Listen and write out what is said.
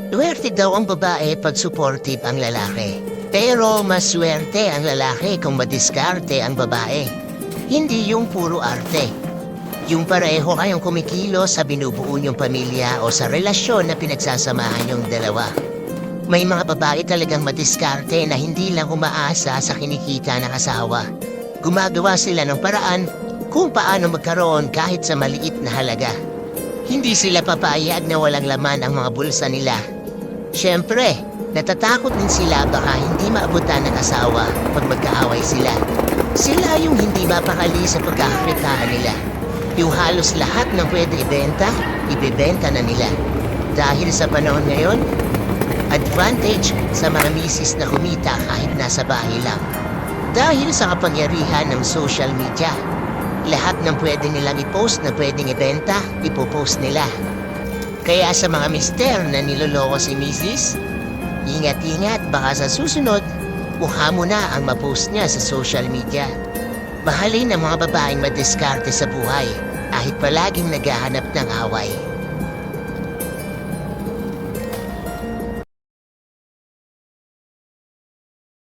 Swerte daw ang babae pag supportive ang lalaki. Pero mas swerte ang lalaki kung madiskarte ang babae. Hindi yung puro arte. Yung pareho kayong kumikilos sa binubuo niyong pamilya o sa relasyon na pinagsasamahan yung dalawa. May mga babae talagang madiskarte na hindi lang umaasa sa kinikita ng asawa. Gumagawa sila ng paraan kung paano magkaroon kahit sa maliit na halaga. Hindi sila papayag na walang laman ang mga bulsa nila. Siyempre, natatakot din sila baka hindi maabutan ng asawa pag magkaaway sila. Sila yung hindi mapakali sa pagkakakitaan nila. Yung halos lahat ng pwede ibenta, ibebenta na nila. Dahil sa panahon ngayon, advantage sa mga misis na kumita kahit nasa bahay lang. Dahil sa kapangyarihan ng social media, lahat ng pwede nilang i-post na pwedeng ibenta, ipopost nila. Kaya sa mga mister na niloloko si misis, ingat-ingat baka sa susunod, mukha mo na ang mapost niya sa social media. Mahalin ang mga babaeng madiskarte sa buhay kahit palaging naghahanap ng away.